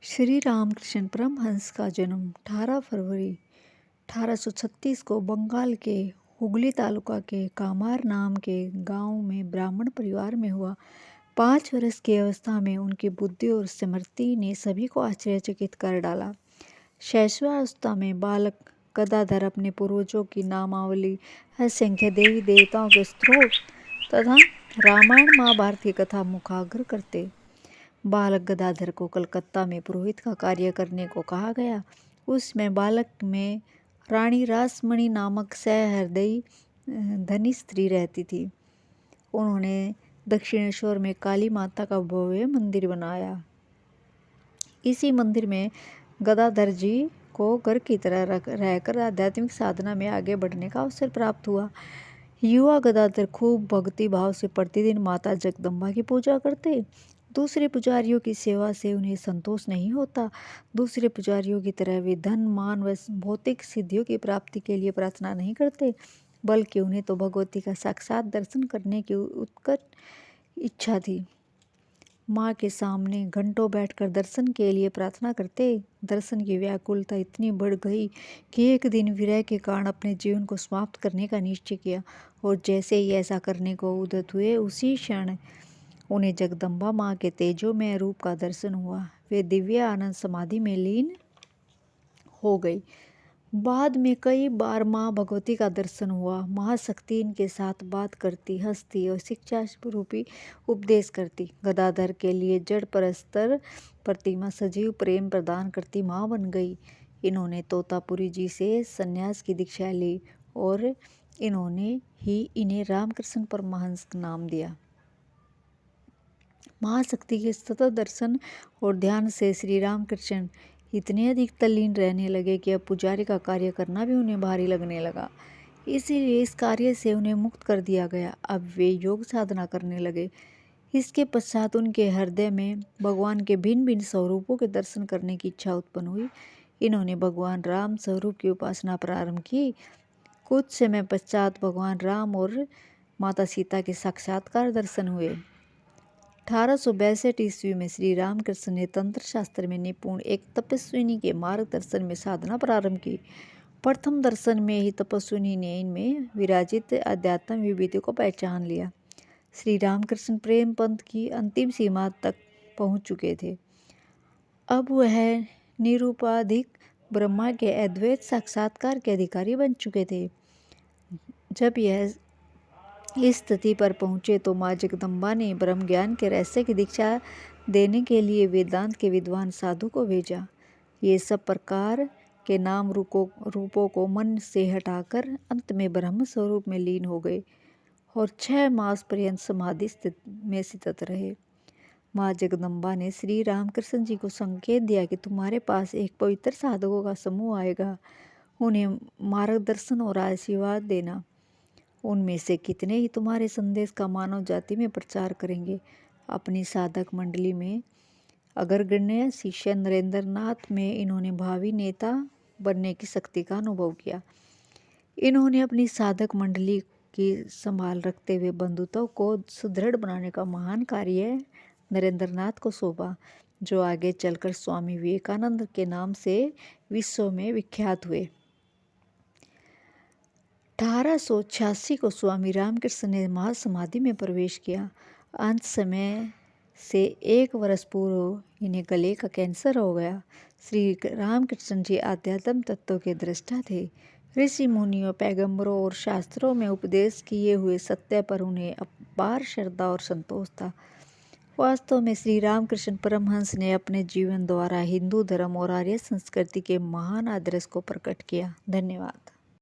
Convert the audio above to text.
श्री रामकृष्ण परमहंस का जन्म 18 फरवरी 1836 को बंगाल के हुगली तालुका के कामार नाम के गांव में ब्राह्मण परिवार में हुआ। 5 वर्ष की अवस्था में उनकी बुद्धि और स्मृति ने सभी को आश्चर्यचकित कर डाला। शैशवावस्था में बालक गदाधर अपने पूर्वजों की नामावली, असंख्य देवी देवताओं के स्त्रोत तथा रामायण महाभारत की कथा मुखाग्र करते। बालक गदाधर को कलकत्ता में पुरोहित का कार्य करने को कहा गया। उसमें बालक में रानी रासमणि नामक सहृदयी धनी स्त्री रहती थी। उन्होंने दक्षिणेश्वर में काली माता का भव्य मंदिर बनाया। इसी मंदिर में गदाधर जी को घर की तरह रहकर आध्यात्मिक साधना में आगे बढ़ने का अवसर प्राप्त हुआ। युवा गदाधर खूब भक्ति भाव से प्रतिदिन माता जगदम्बा की पूजा करते। दूसरे पुजारियों की सेवा से उन्हें संतोष नहीं होता। दूसरे पुजारियों की तरह वे धन, मान व भौतिक सिद्धियों की प्राप्ति के लिए प्रार्थना नहीं करते, बल्कि उन्हें तो भगवती का साक्षात दर्शन करने की उत्कट इच्छा थी। माँ के सामने घंटों बैठकर दर्शन के लिए प्रार्थना करते। दर्शन की व्याकुलता इतनी बढ़ गई कि एक दिन विरह के कारण अपने जीवन को समाप्त करने का निश्चय किया, और जैसे ही ऐसा करने को उद्यत हुए उसी क्षण उन्हें जगदम्बा माँ के तेजोमय रूप का दर्शन हुआ। वे दिव्य आनंद समाधि में लीन हो गई। बाद में कई बार माँ भगवती का दर्शन हुआ। महाशक्ति इनके साथ बात करती, हंसती और शिक्षा रूपी उपदेश करती। गदाधर के लिए जड़ परस्तर प्रतिमा सजीव प्रेम प्रदान करती माँ बन गई। इन्होंने तोतापुरी जी से संन्यास की दीक्षा ली और इन्होंने ही इन्हें रामकृष्ण परमहंस नाम दिया। महाशक्ति के सतत दर्शन और ध्यान से श्री रामकृष्ण इतने अधिक तल्लीन रहने लगे कि अब पुजारी का कार्य करना भी उन्हें भारी लगने लगा। इसीलिए इस कार्य से उन्हें मुक्त कर दिया गया। अब वे योग साधना करने लगे। इसके पश्चात उनके हृदय में भगवान के भिन्न भिन्न स्वरूपों के दर्शन करने की इच्छा उत्पन्न हुई। इन्होंने भगवान राम स्वरूप की उपासना प्रारंभ की। कुछ समय पश्चात भगवान राम और माता सीता के साक्षात्कार दर्शन हुए। 1862 ईस्वी में श्री रामकृष्ण ने तंत्र शास्त्र में निपुण एक तपस्विनी के मार्गदर्शन में साधना प्रारंभ की। प्रथम दर्शन में ही तपस्विनी ने इनमें विराजित आध्यात्म विभूति को पहचान लिया। श्री रामकृष्ण प्रेम पंथ की अंतिम सीमा तक पहुंच चुके थे। अब वह निरुपाधिक ब्रह्मा के अद्वैत साक्षात्कार के अधिकारी बन चुके थे। जब यह इस स्थिति पर पहुँचे तो माँ जगदम्बा ने ब्रह्म ज्ञान के रहस्य की दीक्षा देने के लिए वेदांत के विद्वान साधु को भेजा। ये सब प्रकार के नाम रूपों को मन से हटाकर अंत में ब्रह्म स्वरूप में लीन हो गए और 6 मास पर्यंत समाधि में स्थित रहे। माँ जगदम्बा ने श्री रामकृष्ण जी को संकेत दिया कि तुम्हारे पास एक पवित्र साधकों का समूह आएगा। उन्हें मार्गदर्शन और आशीर्वाद देना। उनमें से कितने ही तुम्हारे संदेश का मानव जाति में प्रचार करेंगे। अपनी साधक मंडली में अग्रगण्य शिष्य नरेंद्र नाथ में इन्होंने भावी नेता बनने की शक्ति का अनुभव किया। इन्होंने अपनी साधक मंडली की संभाल रखते हुए बंधुत्व को सुदृढ़ बनाने का महान कार्य नरेंद्र नाथ को सौंपा, जो आगे चलकर स्वामी विवेकानंद के नाम से विश्व में विख्यात हुए। 1886 को स्वामी रामकृष्ण ने महासमाधि में प्रवेश किया। अंत समय से 1 वर्ष पूर्व इन्हें गले का कैंसर हो गया। श्री रामकृष्ण जी आध्यात्म तत्वों के दृष्टा थे। ऋषि मुनियों, पैगंबरों और शास्त्रों में उपदेश किए हुए सत्य पर उन्हें अपार श्रद्धा और संतोष था। वास्तव में श्री रामकृष्ण परमहंस ने अपने जीवन द्वारा हिंदू धर्म और आर्य संस्कृति के महान आदर्श को प्रकट किया। धन्यवाद।